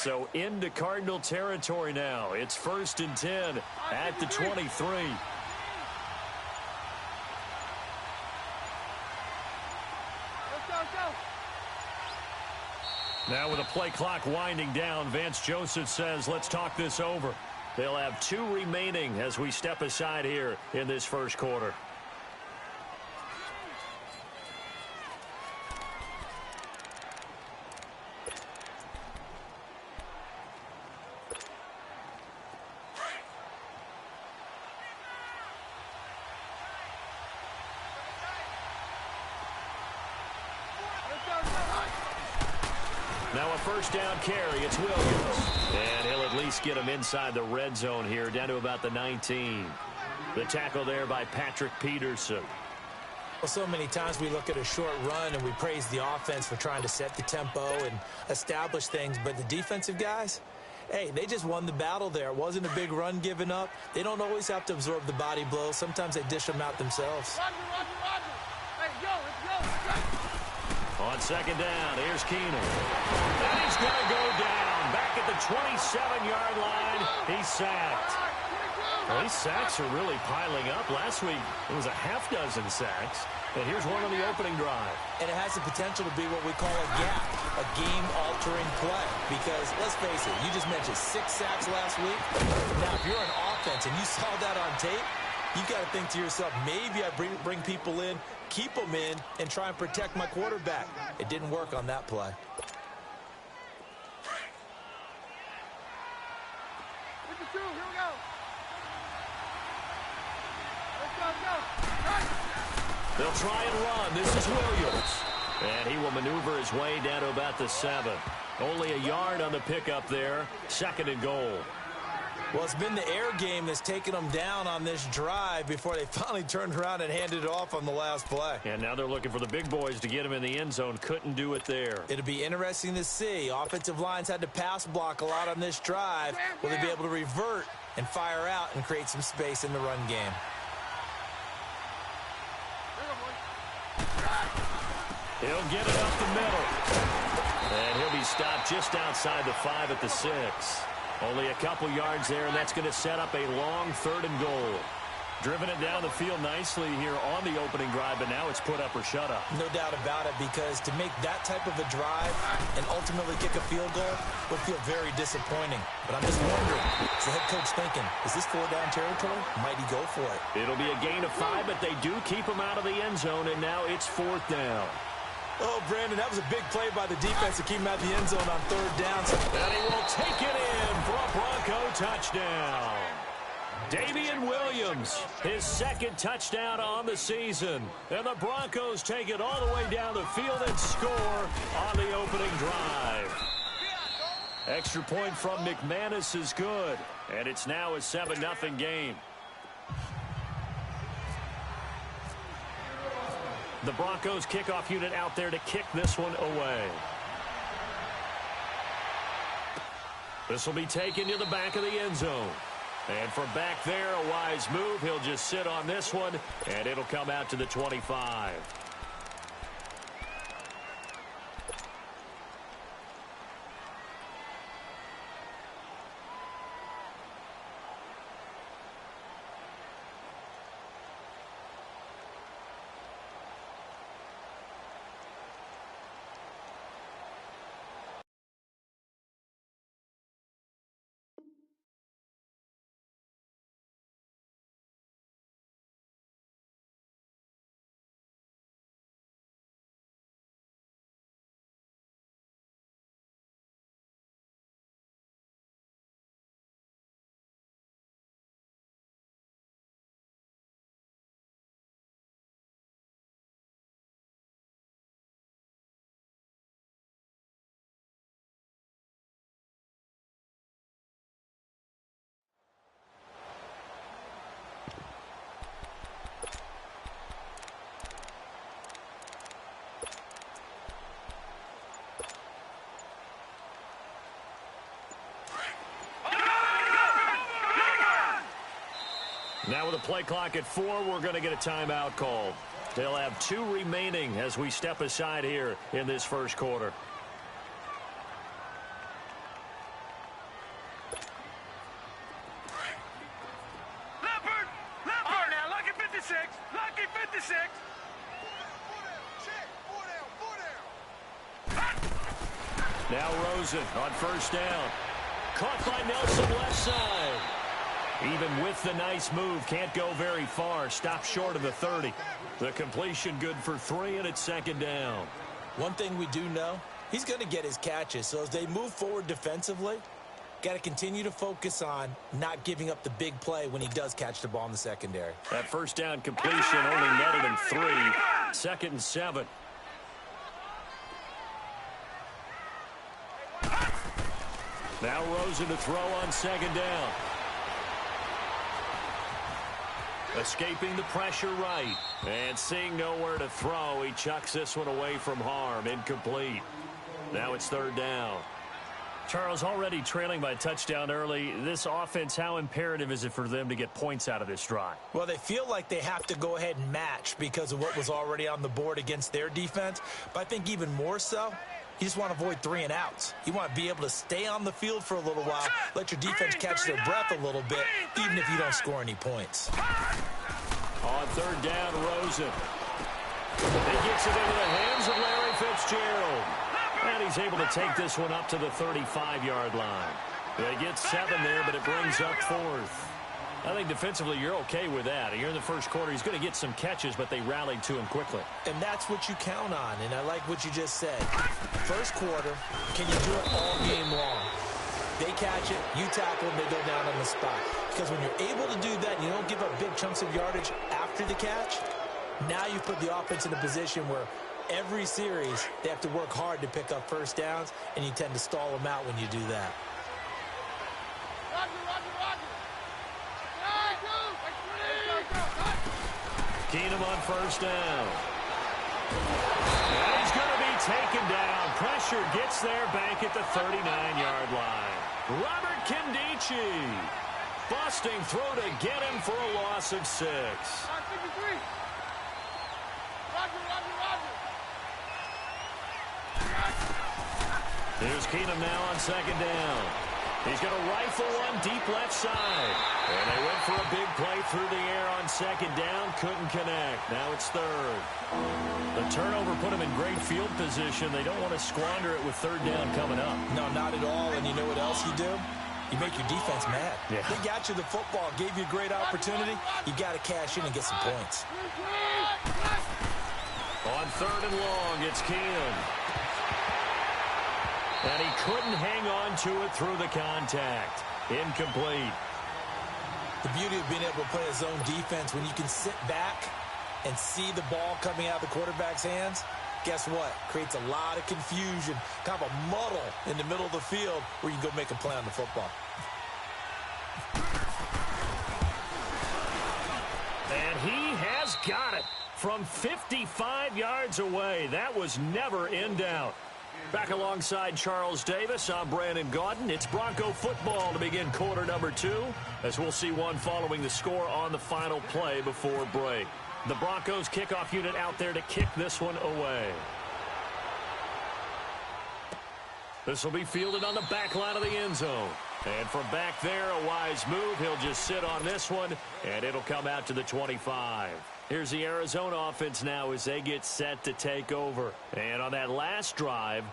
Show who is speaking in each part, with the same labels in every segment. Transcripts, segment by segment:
Speaker 1: So into Cardinal territory now. It's 1st and 10 at the 23. Now with the play clock winding down, Vance Joseph says, let's talk this over. They'll have 2 remaining as we step aside here in this first quarter. Now a first down carry. It's Williams. And he'll at least get him inside the red zone here, down to about the 19. The tackle there by Patrick Peterson.
Speaker 2: Well, so many times we look at a short run and we praise the offense for trying to set the tempo and establish things. But the defensive guys, hey, they just won the battle there. It wasn't a big run given up. They don't always have to absorb the body blows. Sometimes they dish them out themselves.
Speaker 3: Roger. Hey, let's go.
Speaker 1: On second down, here's Keenum. And he's going to go down. Back at the 27-yard line, he's sacked. Well, these sacks are really piling up. Last week, it was a half dozen sacks. And here's one on the opening drive.
Speaker 2: And it has the potential to be what we call a gap, a game-altering play. Because, let's face it, you just mentioned 6 sacks last week. Now, if you're an offense and you saw that on tape, you got to think to yourself, maybe I bring people in, keep them in, and try and protect my quarterback. It didn't work on that play.
Speaker 3: Here we go. Let's go.
Speaker 1: They'll try and run. This is Williams. And he will maneuver his way down to about the 7. Only a yard on the pickup there. 2nd and goal.
Speaker 2: Well, it's been the air game that's taken them down on this drive before they finally turned around and handed it off on the last play.
Speaker 1: And now they're looking for the big boys to get him in the end zone. Couldn't do it there.
Speaker 2: It'll be interesting to see. Offensive lines had to pass block a lot on this drive. Will they be able to revert and fire out and create some space in the run game?
Speaker 1: He'll get it up the middle. And he'll be stopped just outside the 5 at the 6. Only a couple yards there, and that's going to set up a long 3rd and goal. Driven it down the field nicely here on the opening drive, but now it's put up or shut up.
Speaker 2: No doubt about it, because to make that type of a drive and ultimately kick a field goal would feel very disappointing. But I'm just wondering, is the head coach thinking, is this 4-down territory? Might he go for it?
Speaker 1: It'll be a gain of 5, but they do keep him out of the end zone, and now it's 4th down.
Speaker 2: Oh, Brandon, that was a big play by the defense to keep him at the end zone on 3rd down.
Speaker 1: And he will take it in for a Bronco touchdown. Damian Williams, his 2nd touchdown on the season. And the Broncos take it all the way down the field and score on the opening drive. Extra point from McManus is good. And it's now a 7-0 game. The Broncos kickoff unit out there to kick this one away. This will be taken to the back of the end zone. And from back there, a wise move. He'll just sit on this one, and it'll come out to the 25. Now with a play clock at 4, we're going to get a timeout called. They'll have 2 remaining as we step aside here in this first quarter. Now Rosen on first down. Caught by Nelson left side. Even with the nice move, can't go very far. Stopped short of the 30. The completion good for 3, and it's second down.
Speaker 2: One thing we do know, he's going to get his catches. So as they move forward defensively, got to continue to focus on not giving up the big play when he does catch the ball in the secondary.
Speaker 1: That first down completion only netted him 3. 2nd and 7. Now Rosen to throw on second down. Escaping the pressure right. And seeing nowhere to throw, he chucks this one away from harm. Incomplete. Now it's third down.
Speaker 4: Charles, already trailing by a touchdown early. This offense, how imperative is it for them to get points out of this drive?
Speaker 2: Well, they feel like they have to go ahead and match because of what was already on the board against their defense. But I think even more so, you just want to avoid 3 and outs. You want to be able to stay on the field for a little while, let your defense catch their breath a little bit, even if you don't score any points.
Speaker 1: On third down, Rosen. He gets it into the hands of Larry Fitzgerald. And he's able to take this one up to the 35-yard line. They get 7 there, but it brings up 4th. I think defensively you're okay with that. Here in the first quarter, he's going to get some catches, but they rallied to him quickly.
Speaker 2: And that's what you count on, and I like what you just said. First quarter, can you do it all game long? They catch it, you tackle them, they go down on the spot. Because when you're able to do that and you don't give up big chunks of yardage after the catch, now you put the offense in a position where every series they have to work hard to pick up first downs, and you tend to stall them out when you do that.
Speaker 1: Keenum on first down. And he's going to be taken down. Pressure gets there back at the 39-yard line. Robert Kindici busting through to get him for a loss of 6. Here's Keenum now on second down. He's going to rifle one deep left side. And they went for a big play through the air on second down. Couldn't connect. Now it's third.
Speaker 4: The turnover put him in great field position. They don't want to squander it with third down coming up.
Speaker 2: No, not at all. And you know what else you do? You make your defense mad.
Speaker 4: Yeah.
Speaker 2: They got you the football, gave you a great opportunity. You got to cash in and get some points.
Speaker 1: On third and long, it's Keenum. And he couldn't hang on to it through the contact. Incomplete.
Speaker 2: The beauty of being able to play a zone defense, when you can sit back and see the ball coming out of the quarterback's hands, guess what? Creates a lot of confusion, kind of a muddle in the middle of the field where you can go make a play on the football.
Speaker 1: And he has got it from 55 yards away. That was never in doubt. Back alongside Charles Davis, I'm Brandon Gaudin. It's Bronco football to begin quarter number 2, as we'll see one following the score on the final play before break. The Broncos kickoff unit out there to kick this one away. This will be fielded on the back line of the end zone. And from back there, a wise move. He'll just sit on this one, and it'll come out to the 25. Here's the Arizona offense now as they get set to take over. And on that last drive,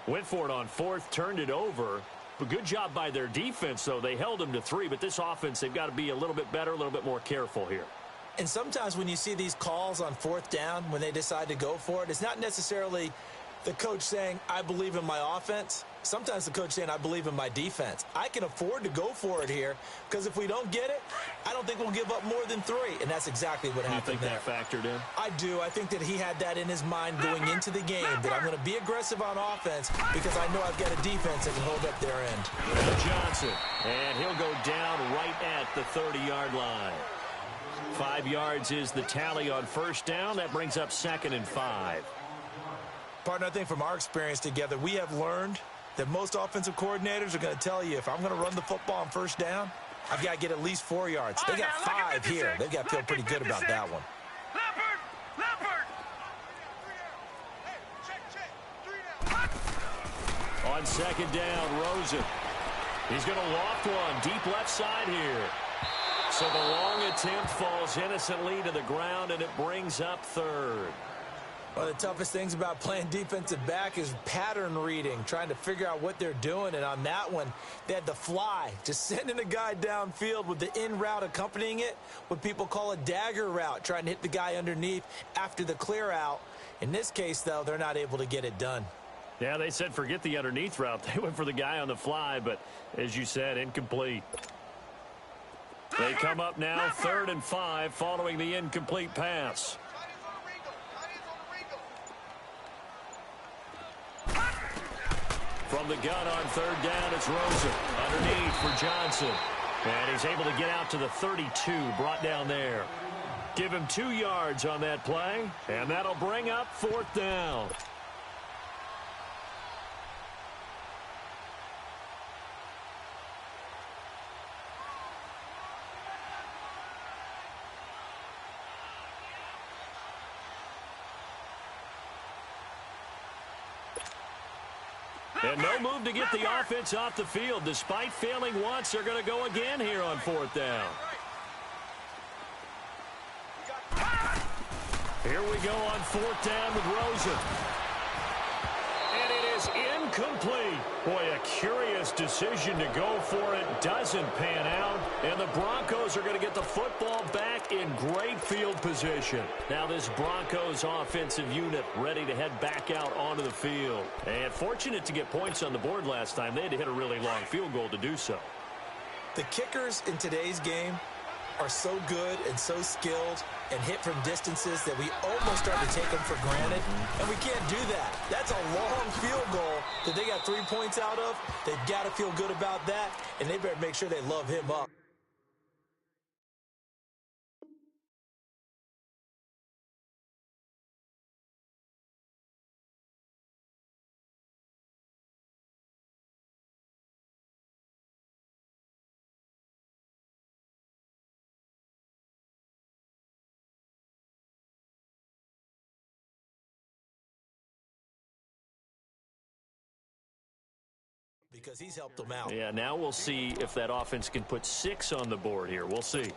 Speaker 1: went for it on 4th, turned it over. But good job by their defense, though. They held them to 3, but this offense, they've got to be a little bit better, a little bit more careful here.
Speaker 2: And sometimes when you see these calls on 4th down, when they decide to go for it, it's not necessarily the coach saying, I believe in my offense. Sometimes the coach saying, I believe in my defense. I can afford to go for it here because if we don't get it, I don't think we'll give up more than 3. And that's exactly what happened there.
Speaker 1: You think that factored in?
Speaker 2: I do. I think that he had that in his mind going into the game, that I'm going to be aggressive on offense because I know I've got a defense that can hold up their end.
Speaker 1: Now Johnson, and he'll go down right at the 30-yard line. 5 yards is the tally on first down. That brings up 2nd and 5.
Speaker 2: Partner, I think from our experience together, we have learned that most offensive coordinators are going to tell you if I'm going to run the football on first down, I've got to get at least 4 yards. They got 5 here. They've got to feel pretty good about that one.
Speaker 1: On second down, Rosen. He's going to loft one deep left side here. So the long attempt falls innocently to the ground, and it brings up 3rd.
Speaker 2: Well, of the toughest things about playing defensive back is pattern reading, trying to figure out what they're doing. And on that one, they had the fly, just sending a guy downfield with the in route accompanying it, what people call a dagger route, trying to hit the guy underneath after the clear out. In this case, though, they're not able to get it done.
Speaker 4: Yeah, they said forget the underneath route. They went for the guy on the fly, but as you said, incomplete. They come up now 3rd and 5 following the incomplete pass. From the gun on 3rd down, it's Rosen. Underneath for Johnson. And he's able to get out to the 32, brought down there. Give him 2 yards on that play, and that'll bring up 4th down. And no move to get the offense off the field. Despite failing once, they're going to go again here on 4th down. Here we go on 4th down with Rosen. And it is incomplete. Boy, a curious decision to go for it. Doesn't pan out. And the Broncos are going to get the football back in great field position. Now this Broncos offensive unit ready to head back out onto the field. And fortunate to get points on the board last time. They had to hit a really long field goal to do so.
Speaker 2: The kickers in today's game are so good and so skilled and hit from distances that we almost start to take them for granted, and we can't do that. That's a long field goal that they got 3 points out of. They've got to feel good about that, and they better make sure they love him up. Because he's helped them out.
Speaker 4: Yeah, now we'll see if that offense can put 6 on the board here. We'll see.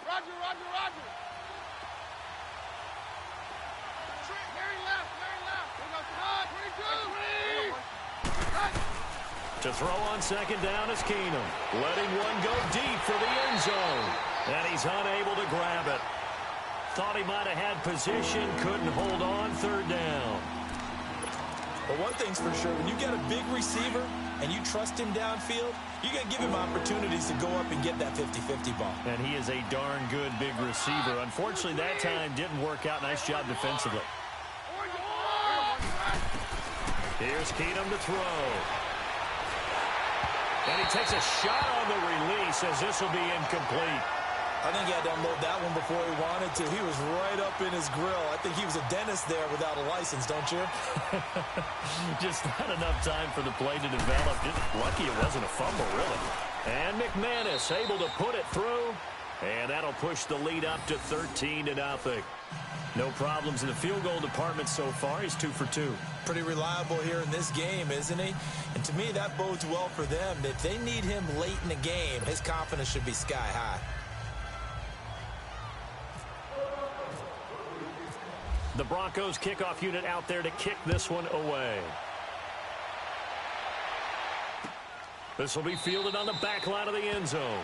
Speaker 3: Roger. Mary left. Here goes Todd. 22.
Speaker 4: To throw on 2nd down is Keenum. Letting one go deep for the end zone. And he's unable to grab it. Thought he might have had position, couldn't hold on. 3rd down.
Speaker 2: But one thing's for sure, when you get a big receiver and you trust him downfield, you're going to give him opportunities to go up and get that 50-50 ball.
Speaker 4: And he is a darn good big receiver. Unfortunately, that time didn't work out. Nice job defensively. Here's Keenum to throw. And he takes a shot on the release as this will be incomplete.
Speaker 2: I think he had to unload that one before he wanted to. He was right up in his grill. I think he was a dentist there without a license, don't you?
Speaker 4: Just not enough time for the play to develop. Just lucky it wasn't a fumble, really. And McManus able to put it through. And that'll push the lead up to 13-0. No problems in the field goal department so far. He's 2 for 2.
Speaker 2: Pretty reliable here in this game, isn't he? And to me, that bodes well for them. If they need him late in the game, his confidence should be sky high.
Speaker 4: The Broncos kickoff unit out there to kick this one away. This will be fielded on the back line of the end zone.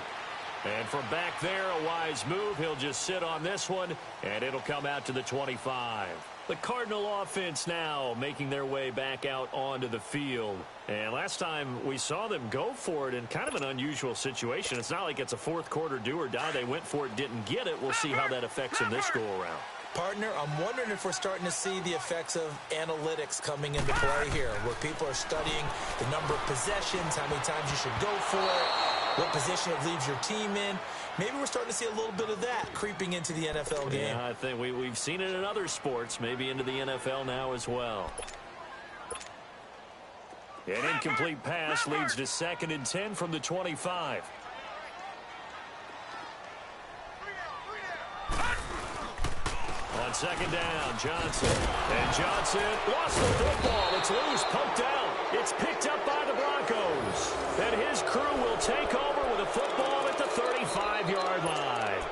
Speaker 4: And from back there, a wise move. He'll just sit on this one, and it'll come out to the 25. The Cardinal offense now making their way back out onto the field. And last time we saw them go for it in kind of an unusual situation. It's not like it's a fourth quarter do or die. They went for it, didn't get it. We'll see how that affects them this go-around.
Speaker 2: Partner, I'm wondering if we're starting to see the effects of analytics coming into play here, where people are studying the number of possessions, how many times you should go for it, what position it leaves your team in. Maybe we're starting to see a little bit of that creeping into the NFL game.
Speaker 4: Yeah, I think we've seen it in other sports, maybe into the NFL now as well. An incomplete pass leads to 2nd and 10 from the 25. On 2nd down, Johnson. And Johnson lost the football. It's loose, poked out. It's picked up by the Broncos. And his crew will take over with a football at the 35-yard line.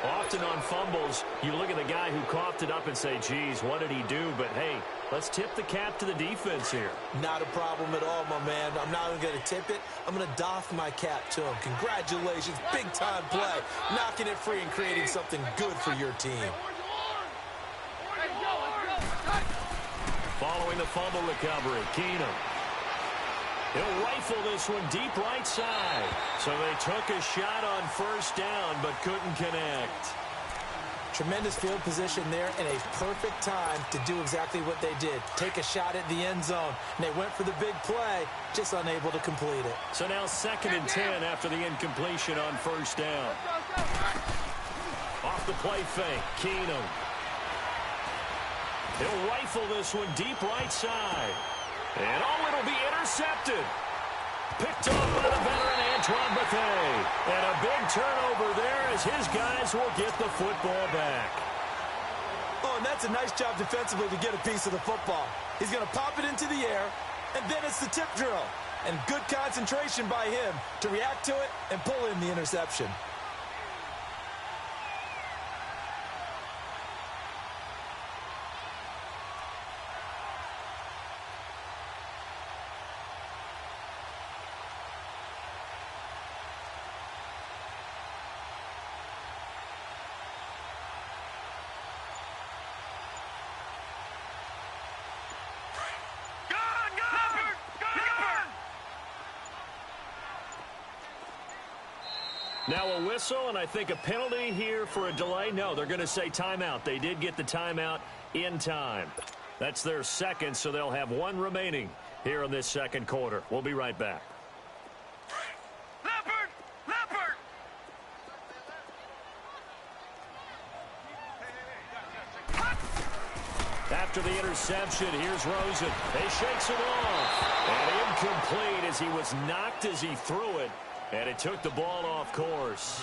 Speaker 1: Often on fumbles, you look at the guy who coughed it up and say, geez, what did he do? But, hey, let's tip the cap to the defense here.
Speaker 2: Not a problem at all, my man. I'm not even going to tip it. I'm going to doff my cap to him. Congratulations, big-time play. Knocking it free and creating something good for your team.
Speaker 1: Following the fumble recovery, Keenum. He'll rifle this one deep right side. So they took a shot on first down but couldn't connect.
Speaker 2: Tremendous field position there and a perfect time to do exactly what they did. Take a shot at the end zone. And they went for the big play, just unable to complete it.
Speaker 1: So now 2nd and 10 after the incompletion on first down. Off the play fake, Keenum. He'll rifle this one deep right side. And it'll be intercepted. Picked off by the veteran Antoine Bethea. And a big turnover there as his guys will get the football back.
Speaker 2: Oh, and that's a nice job defensively to get a piece of the football. He's going to pop it into the air, and then it's the tip drill. And good concentration by him to react to it and pull in the interception.
Speaker 1: Now a whistle, and I think a penalty here for a delay. No, they're going to say timeout. They did get the timeout in time. That's their second, so they'll have one remaining here in this second quarter. We'll be right back.
Speaker 3: Leopard!
Speaker 1: After the interception, here's Rosen. He shakes it off. And incomplete as he was knocked as he threw it. And it took the ball off course.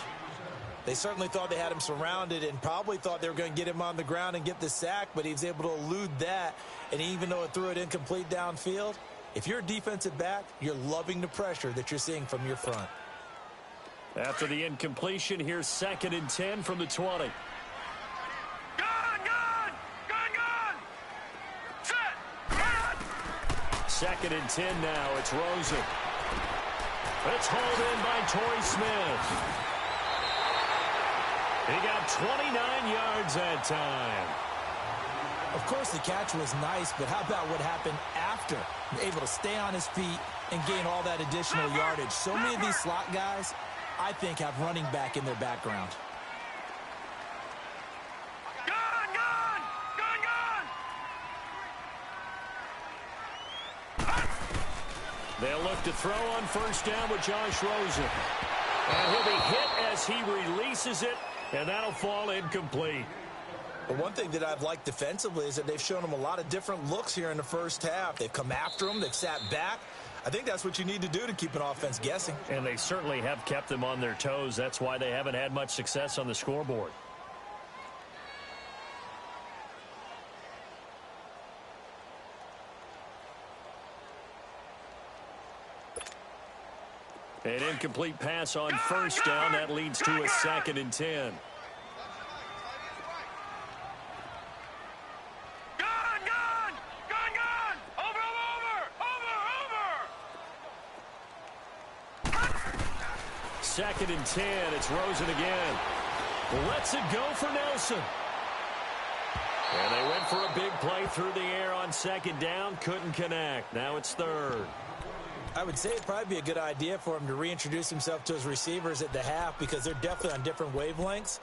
Speaker 2: They certainly thought they had him surrounded and probably thought they were going to get him on the ground and get the sack, but he was able to elude that. And even though it threw it incomplete downfield, if you're a defensive back, you're loving the pressure that you're seeing from your front.
Speaker 1: After the incompletion, here's 2nd and 10 from the 20.
Speaker 3: Set!
Speaker 1: 2nd and 10 now. It's Rosen. It's hauled in by Torrey Smith. He got 29 yards that time.
Speaker 2: Of course, the catch was nice, but how about what happened after? Able to stay on his feet and gain all that additional yardage. So many of these slot guys, I think, have running back in their background.
Speaker 1: They'll look to throw on first down with Josh Rosen. And he'll be hit as he releases it, and that'll fall incomplete.
Speaker 2: But one thing that I've liked defensively is that they've shown him a lot of different looks here in the first half. They've come after him. They've sat back. I think that's what you need to do to keep an offense guessing.
Speaker 1: And they certainly have kept them on their toes. That's why they haven't had much success on the scoreboard. An incomplete pass on first down. That leads to a 2nd and 10.
Speaker 3: Over!
Speaker 1: 2nd and 10. It's Rosen again. Lets it go for Nelson. And they went for a big play through the air on 2nd down. Couldn't connect. Now it's 3rd.
Speaker 2: I would say it'd probably be a good idea for him to reintroduce himself to his receivers at the half because they're definitely on different wavelengths.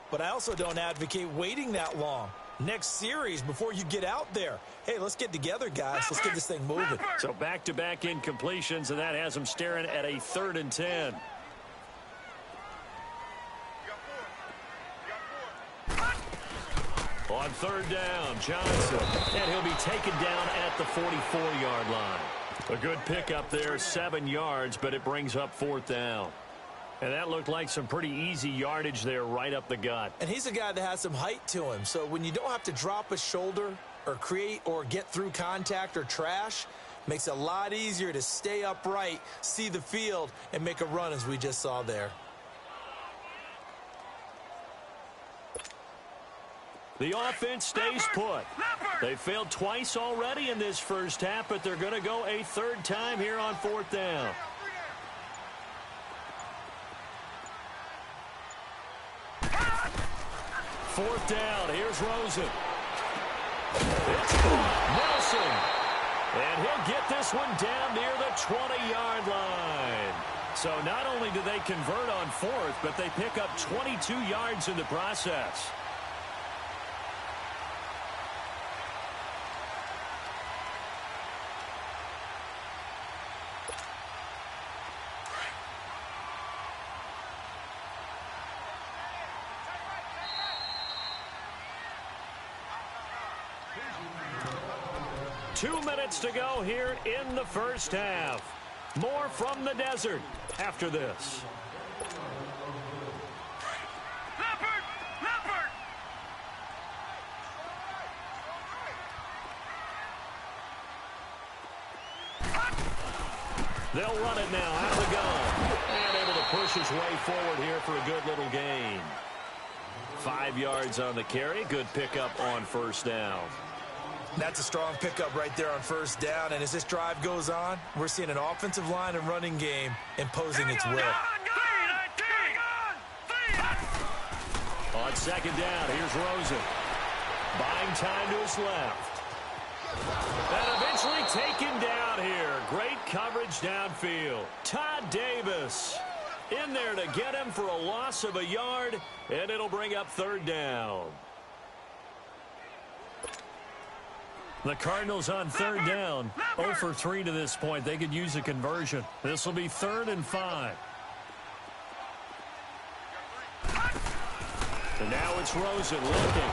Speaker 2: But I also don't advocate waiting that long. Next series before you get out there. Hey, let's get together, guys. Let's get this thing moving.
Speaker 1: So back-to-back incompletions, and that has them staring at a 3rd and 10. On 3rd down, Johnson. And he'll be taken down at the 44-yard line. A good pickup there, 7 yards, but it brings up 4th down. And that looked like some pretty easy yardage there right up the gut.
Speaker 2: And he's a guy that has some height to him. So when you don't have to drop a shoulder or create or get through contact or trash, makes it a lot easier to stay upright, see the field, and make a run as we just saw there.
Speaker 1: The offense stays put. They failed twice already in this first half, but they're going to go a third time here on fourth down. Fourth down. Here's Rosen. It's Nelson. And he'll get this one down near the 20-yard line. So not only do they convert on fourth, but they pick up 22 yards in the process. Two minutes to go here in the first half. More from the desert after this. They'll run it now out of the gun. And able to push his way forward here for a good little gain. 5 yards on the carry. Good pickup on first down.
Speaker 2: That's a strong pickup right there on first down. And as this drive goes on, we're seeing an offensive line and running game imposing its will.
Speaker 1: On second down, here's Rosen. Buying time to his left. And eventually taken down here. Great coverage downfield. Todd Davis in there to get him for a loss of a yard. And it'll bring up third down. The Cardinals on third down, 0 for 3 to this point. They could use a conversion. This will be 3rd and 5. And now it's Rosen looking.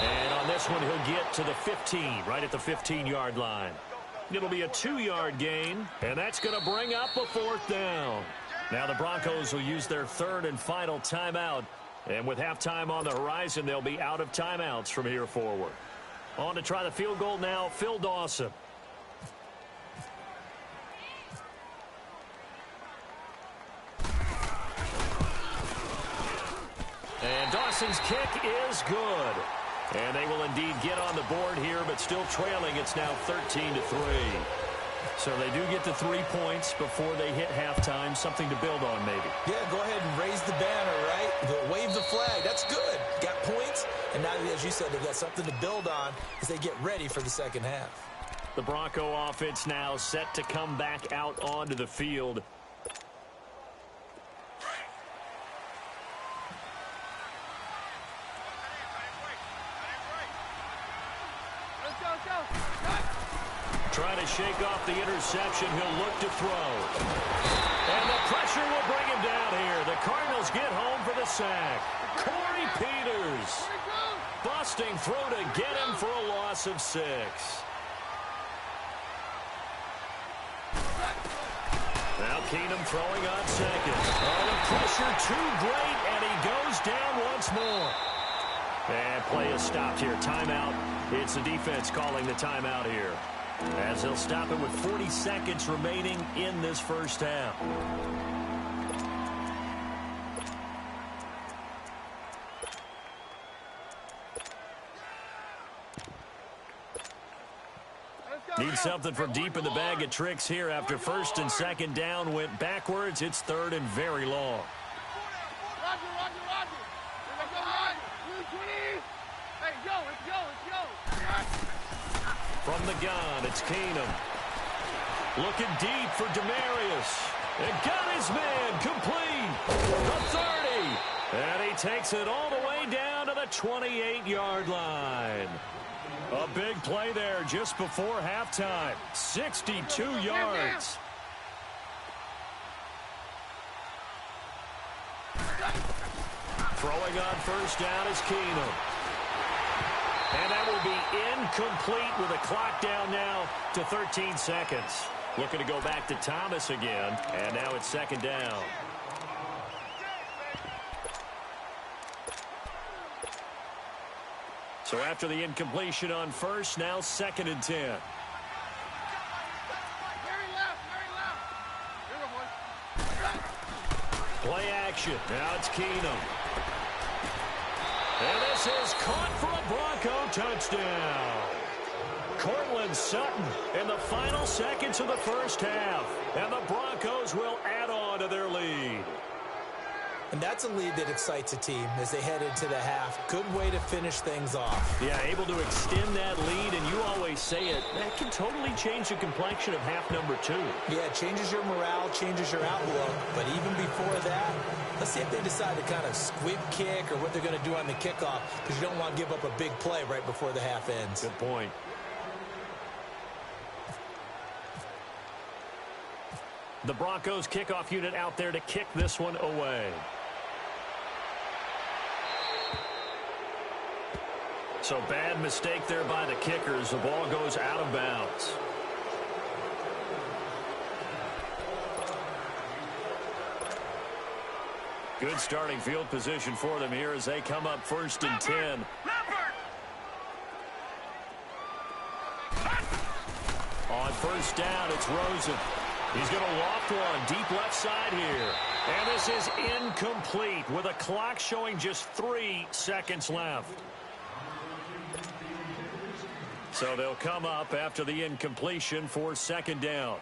Speaker 1: And on this one, he'll get to the 15, right at the 15-yard line. It'll be a 2-yard gain, and that's going to bring up a fourth down. Now the Broncos will use their 3rd and final timeout. And with halftime on the horizon, they'll be out of timeouts from here forward. On to try the field goal now, Phil Dawson. And Dawson's kick is good. And they will indeed get on the board here, but still trailing. It's now 13-3. So they do get the 3 points before they hit halftime. Something to build on, maybe.
Speaker 2: Yeah, go ahead and raise the banner, right? Wave the flag. That's good. Got points. And now, as you said, they've got something to build on as they get ready for the second half.
Speaker 1: The Bronco offense now set to come back out onto the field. Trying to shake off the interception. He'll look to throw. And the pressure will bring him down here. The Cardinals get home for the sack. Corey Peters busting through to get him for a loss of 6. Now Keenum throwing on second. Oh, the pressure too great, and he goes down once more. And play is stopped here. Timeout. It's the defense calling the timeout here, as they'll stop it with 40 seconds remaining in this first half. Need something from deep in the bag of tricks here after first and second down went backwards. It's 3rd and very long. From the gun, it's Keenum. Looking deep for Demarius. And got his man complete. The 30. And he takes it all the way down to the 28-yard line. A big play there just before halftime. 62 yards. Throwing on first down is Keenum. And that will be incomplete with a clock down now to 13 seconds. Looking to go back to Thomas again. And now it's second down. So after the incompletion on first, now 2nd and 10. Play action. Now it's Keenum. And this is caught for a Bronco touchdown. Cortland Sutton in the final seconds of the first half. And the Broncos will add on to their lead.
Speaker 2: And that's a lead that excites a team as they head into the half. Good way to finish things off.
Speaker 1: Yeah, able to extend that lead, and you always say it, that can totally change the complexion of half number 2.
Speaker 2: Yeah, it changes your morale, changes your outlook. But even before that, let's see if they decide to kind of squib kick or what they're going to do on the kickoff, because you don't want to give up a big play right before the half ends.
Speaker 1: Good point. The Broncos kickoff unit out there to kick this one away. So bad mistake there by the kickers. The ball goes out of bounds. Good starting field position for them here as they come up 1st and 10. On 1st down, it's Rosen. He's going to loft one deep left side here. And this is incomplete with a clock showing just 3 seconds left. So they'll come up after the incompletion for 2nd down.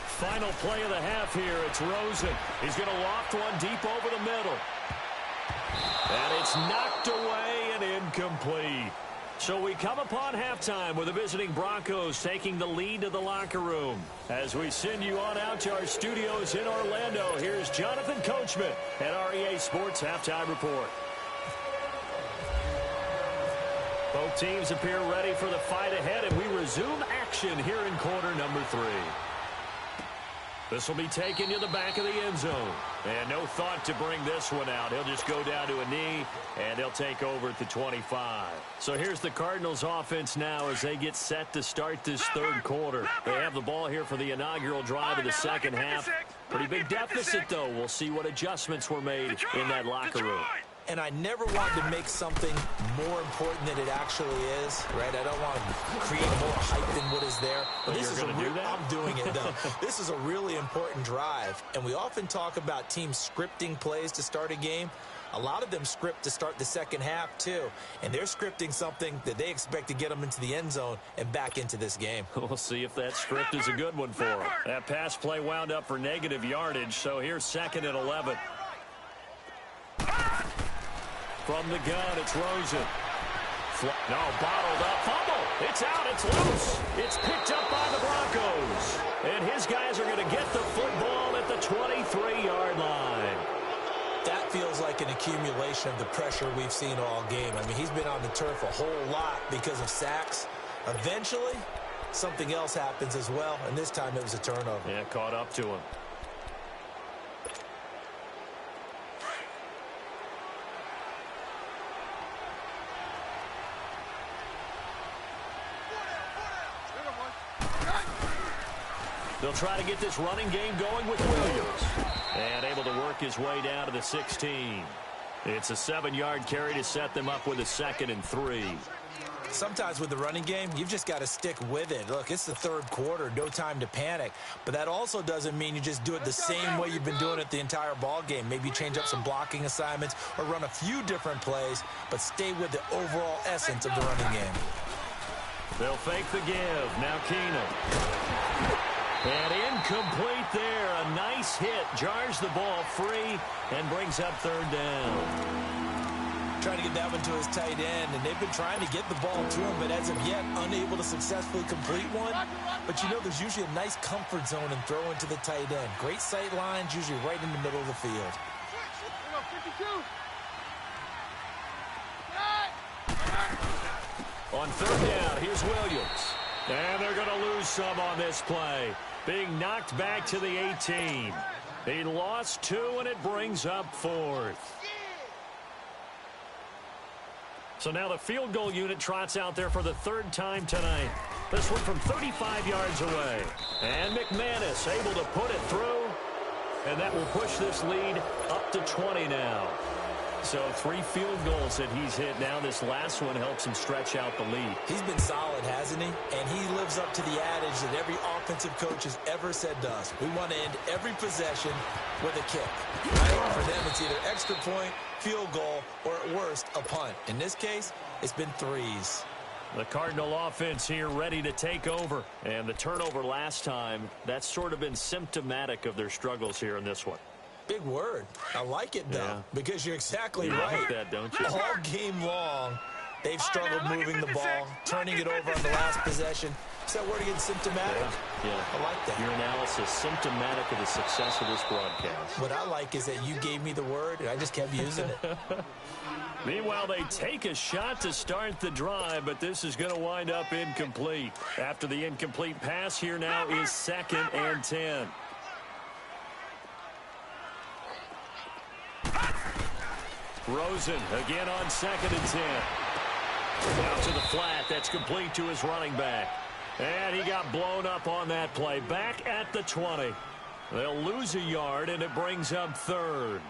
Speaker 1: Final play of the half here. It's Rosen. He's going to loft one deep over the middle. And it's knocked away and incomplete. So we come upon halftime with the visiting Broncos taking the lead to the locker room. As we send you on out to our studios in Orlando, here's Jonathan Coachman at REA Sports Halftime Report. Both teams appear ready for the fight ahead, and we resume action here in quarter number 3. This will be taken to the back of the end zone. And no thought to bring this one out. He'll just go down to a knee, and they'll take over at the 25. So here's the Cardinals offense now as they get set to start this 3rd quarter. They have the ball here for the inaugural drive of the 2nd half. Pretty big deficit, though. We'll see what adjustments were made in that locker room.
Speaker 2: And I never want to make something more important than it actually is, right? I don't want to create more hype than what is there. But this is
Speaker 1: going to do that?
Speaker 2: I'm doing it, though. This is a really important drive. And we often talk about teams scripting plays to start a game. A lot of them script to start the 2nd half, too. And they're scripting something that they expect to get them into the end zone and back into this game.
Speaker 1: We'll see if that script is a good one for them. That pass play wound up for negative yardage, so here's 2nd and 11. From the gun, it's Rosen. No, bottled up. Fumble. It's out. It's loose. It's picked up by the Broncos. And his guys are going to get the football at the 23-yard line.
Speaker 2: That feels like an accumulation of the pressure we've seen all game. I mean, he's been on the turf a whole lot because of sacks. Eventually, something else happens as well, and this time it was a turnover.
Speaker 1: Yeah, caught up to him. They'll try to get this running game going with Williams. And able to work his way down to the 16. It's a 7-yard carry to set them up with a 2nd and 3.
Speaker 2: Sometimes with the running game, you've just got to stick with it. Look, it's the 3rd quarter, no time to panic. But that also doesn't mean you just do it the same way you've been doing it the entire ball game. Maybe you change up some blocking assignments or run a few different plays, but stay with the overall essence of the running game.
Speaker 1: They'll fake the give. Now Keenum. And incomplete there. A nice hit. Jars the ball free and brings up 3rd down.
Speaker 2: Trying to get that one to his tight end, and they've been trying to get the ball to him, but as of yet, unable to successfully complete one. But you know, there's usually a nice comfort zone in throwing to the tight end. Great sight lines, usually right in the middle of the field.
Speaker 1: On 3rd down, here's Williams. And they're going to lose some on this play. Being knocked back to the 18. He lost 2, and it brings up 4th. So now the field goal unit trots out there for the 3rd time tonight. This one from 35 yards away. And McManus able to put it through. And that will push this lead up to 20 now. So 3 field goals that he's hit now. This last one helps him stretch out the lead.
Speaker 2: He's been solid, hasn't he? And he lives up to the adage that every offensive coach has ever said to us. We want to end every possession with a kick. Right? For them, it's either extra point, field goal, or at worst, a punt. In this case, it's been threes.
Speaker 1: The Cardinal offense here ready to take over. And the turnover last time, that's sort of been symptomatic of their struggles here in this one.
Speaker 2: Big word. I like it, though, because you're exactly
Speaker 1: you
Speaker 2: right.
Speaker 1: like that, don't you?
Speaker 2: All game long, they've struggled moving the ball, turning it over on the last possession. Is that word again, symptomatic?
Speaker 1: Yeah.
Speaker 2: I like that.
Speaker 1: Your analysis, symptomatic of the success of this broadcast.
Speaker 2: What I like is that you gave me the word, and I just kept using it.
Speaker 1: Meanwhile, they take a shot to start the drive, but this is going to wind up incomplete. After the incomplete pass, here now is 2nd and 10. Rosen again on 2nd and 10. Out to the flat. That's complete to his running back. And he got blown up on that play. Back at the 20. They'll lose a yard, and it brings up 3rd.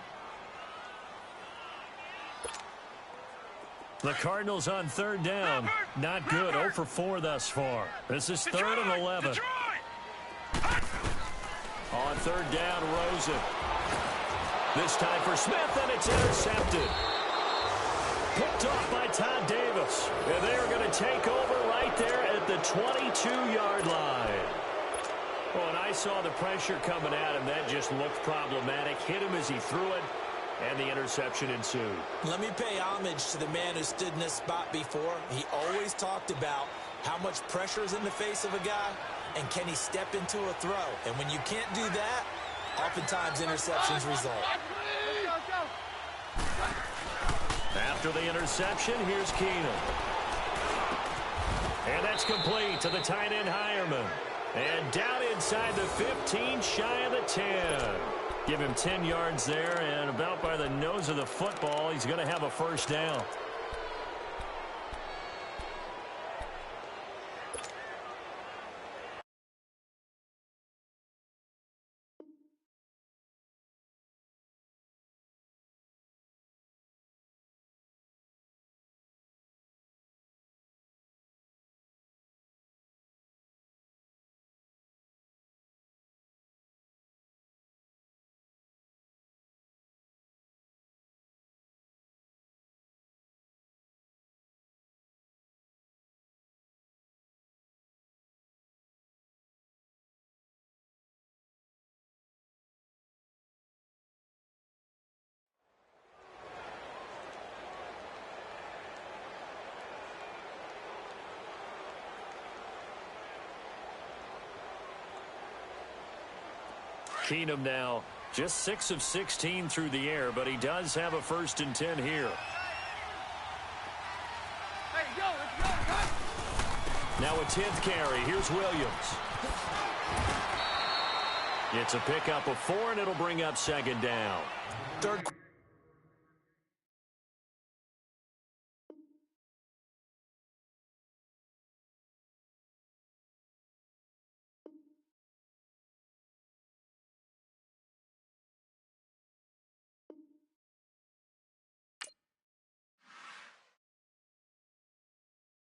Speaker 1: The Cardinals on 3rd down. Not good. 0 for 4 thus far. This is 3rd and 11. On 3rd down, Rosen. This time for Smith, and it's intercepted. Picked off by Todd Davis. And they're going to take over right there at the 22-yard line. Well, and I saw the pressure coming at him. That just looked problematic. Hit him as he threw it, and the interception ensued.
Speaker 2: Let me pay homage to the man who stood in this spot before. He always talked about how much pressure is in the face of a guy, and can he step into a throw. And when you can't do that, oftentimes interceptions result.
Speaker 1: After the interception, here's Keenum. And that's complete to the tight end, Hireman. And down inside the 15, shy of the 10. Give him 10 yards there, and about by the nose of the football, he's going to have a 1st down. Keenum now just 6 of 16 through the air, but he does have a 1st and 10 here.
Speaker 3: Hey, yo, let's go.
Speaker 1: Now a 10th carry. Here's Williams. It's a pickup of 4, and it'll bring up 2nd down.
Speaker 2: Third